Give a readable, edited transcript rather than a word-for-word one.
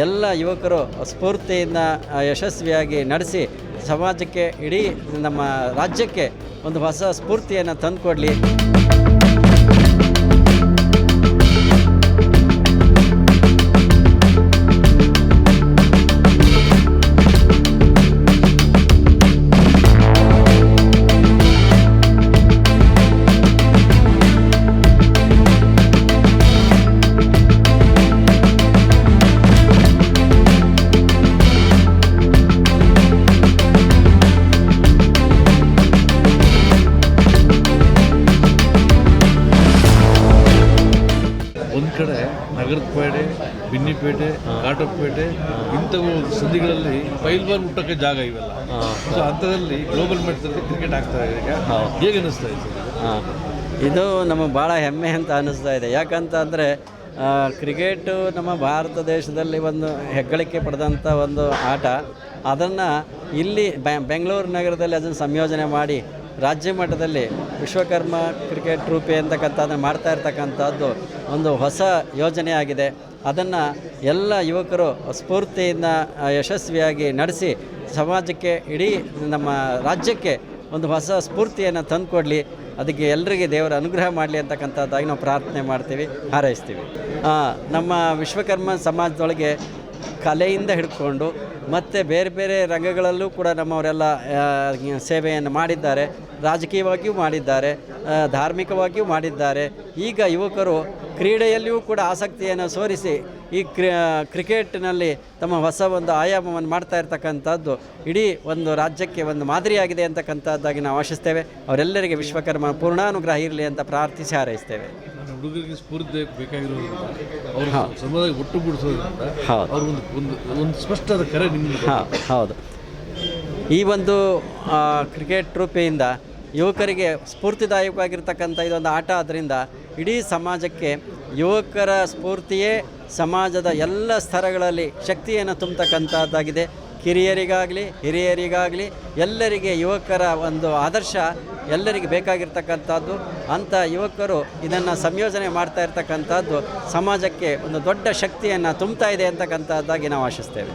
ಎಲ್ಲ ಯುವಕರು ಸ್ಫೂರ್ತಿಯಿಂದ ಯಶಸ್ವಿಯಾಗಿ ನಡೆಸಿ ಸಮಾಜಕ್ಕೆ, ಇಡೀ ನಮ್ಮ ರಾಜ್ಯಕ್ಕೆ ಒಂದು ಹೊಸ ಸ್ಫೂರ್ತಿಯನ್ನು ತಂದುಕೊಡಲಿ. ಒಂದು ಕಡೆ ನಗರದ ಪೇಟೆ, ಬಿನ್ನಿಪೇಟೆ, ಘಾಟಪೇಟೆ ಇಂಥವು ಸಂಧಿಗಳಲ್ಲಿ ಪೈಲ್ವಾನ್ ಹುಟ್ಟೋಕ್ಕೆ ಜಾಗ ಇವೆಲ್ಲ. ಸೊ ಅಂಥದ್ರಲ್ಲಿ ಗ್ಲೋಬಲ್ ಮಟ್ಟದಲ್ಲಿ ಕ್ರಿಕೆಟ್ ಆಗ್ತಾ ಇದೆ. ಈಗ ಹೇಗೆ ಅನ್ನಿಸ್ತಾ ಇದೆ? ಇದು ನಮಗೆ ಭಾಳ ಹೆಮ್ಮೆ ಅಂತ ಅನ್ನಿಸ್ತಾ ಇದೆ. ಯಾಕಂತ ಅಂದರೆ ಕ್ರಿಕೆಟು ನಮ್ಮ ಭಾರತ ದೇಶದಲ್ಲಿ ಒಂದು ಹೆಗ್ಗಳಿಕೆ ಪಡೆದಂಥ ಒಂದು ಆಟ. ಅದನ್ನು ಇಲ್ಲಿ ಬೆಂಗಳೂರು ನಗರದಲ್ಲಿ ಅದನ್ನು ಸಂಯೋಜನೆ ಮಾಡಿ ರಾಜ್ಯ ಮಟ್ಟದಲ್ಲಿ ವಿಶ್ವಕರ್ಮ ಕ್ರಿಕೆಟ್ ಟ್ರೋಫಿ ಅಂತಕ್ಕಂಥದ್ದನ್ನು ಮಾಡ್ತಾ ಇರ್ತಕ್ಕಂಥದ್ದು ಒಂದು ಹೊಸ ಯೋಜನೆ ಆಗಿದೆ. ಅದನ್ನು ಎಲ್ಲ ಯುವಕರು ಸ್ಫೂರ್ತಿಯಿಂದ ಯಶಸ್ವಿಯಾಗಿ ನಡೆಸಿ ಸಮಾಜಕ್ಕೆ, ಇಡೀ ನಮ್ಮ ರಾಜ್ಯಕ್ಕೆ ಒಂದು ಹೊಸ ಸ್ಫೂರ್ತಿಯನ್ನು ತಂದುಕೊಡಲಿ. ಅದಕ್ಕೆ ಎಲ್ಲರಿಗೆ ದೇವರ ಅನುಗ್ರಹ ಮಾಡಲಿ ಅಂತಕ್ಕಂಥದ್ದಾಗಿ ನಾವು ಪ್ರಾರ್ಥನೆ ಮಾಡ್ತೀವಿ, ಹಾರೈಸ್ತೀವಿ. ನಮ್ಮ ವಿಶ್ವಕರ್ಮ ಸಮಾಜದೊಳಗೆ ಕಲೆಯಿಂದ ಹಿಡ್ಕೊಂಡು ಮತ್ತು ಬೇರೆ ಬೇರೆ ರಂಗಗಳಲ್ಲೂ ಕೂಡ ನಮ್ಮವರೆಲ್ಲ ಸೇವೆಯನ್ನು ಮಾಡಿದ್ದಾರೆ. ರಾಜಕೀಯವಾಗಿಯೂ ಮಾಡಿದ್ದಾರೆ, ಧಾರ್ಮಿಕವಾಗಿಯೂ ಮಾಡಿದ್ದಾರೆ. ಈಗ ಯುವಕರು ಕ್ರೀಡೆಯಲ್ಲಿಯೂ ಕೂಡ ಆಸಕ್ತಿಯನ್ನು ತೋರಿಸಿ ಈ ಕ್ರಿಕೆಟ್ನಲ್ಲಿ ತಮ್ಮ ಹೊಸ ಒಂದು ಆಯಾಮವನ್ನು ಮಾಡ್ತಾ ಇರ್ತಕ್ಕಂಥದ್ದು ಇಡೀ ಒಂದು ರಾಜ್ಯಕ್ಕೆ ಒಂದು ಮಾದರಿಯಾಗಿದೆ ಅಂತಕ್ಕಂಥದ್ದಾಗಿ ನಾವು ಆಶಿಸ್ತೇವೆ. ಅವರೆಲ್ಲರಿಗೆ ವಿಶ್ವಕರ್ಮ ಪೂರ್ಣಾನುಗ್ರಹ ಇರಲಿ ಅಂತ ಪ್ರಾರ್ಥಿಸಿ ಹಾರೈಸ್ತೇವೆ. ಹುಡುಗರಿಗೆ ಸ್ಫೂರ್ತಿ ಬೇಕಾಗಿರೋದ್ರಿಂದ ಅವರು ಸಮಾಜಕ್ಕೆ ಒಟ್ಟುಗೂಡಿಸೋದ್ರಿಂದ ಅವರು ಒಂದು ಸ್ಪಷ್ಟವಾದ ಕರೆ ನಿಮಗೆ. ಹೌದು, ಈ ಒಂದು ಕ್ರಿಕೆಟ್ ಟ್ರೋಫಿಯಿಂದ ಯುವಕರಿಗೆ ಸ್ಫೂರ್ತಿದಾಯಕವಾಗಿರ್ತಕ್ಕಂಥ ಇದೊಂದು ಆಟ. ಆದ್ದರಿಂದ ಇಡೀ ಸಮಾಜಕ್ಕೆ ಯುವಕರ ಸ್ಫೂರ್ತಿಯೇ ಸಮಾಜದ ಎಲ್ಲ ಸ್ತರಗಳಲ್ಲಿ ಶಕ್ತಿಯನ್ನು ತುಂಬತಕ್ಕಂಥದ್ದಾಗಿದೆ. ಕಿರಿಯರಿಗಾಗಲಿ ಹಿರಿಯರಿಗಾಗಲಿ ಎಲ್ಲರಿಗೆ ಯುವಕರ ಒಂದು ಆದರ್ಶ ಎಲ್ಲರಿಗೆ ಬೇಕಾಗಿರ್ತಕ್ಕಂಥದ್ದು. ಅಂಥ ಯುವಕರು ಇದನ್ನು ಸಂಯೋಜನೆ ಮಾಡ್ತಾ ಇರ್ತಕ್ಕಂಥದ್ದು ಸಮಾಜಕ್ಕೆ ಒಂದು ದೊಡ್ಡ ಶಕ್ತಿಯನ್ನು ತುಂಬ್ತಾ ಇದೆ ಅಂತಕ್ಕಂಥದ್ದಾಗಿ ನಾವು ಆಶಿಸ್ತೇವೆ.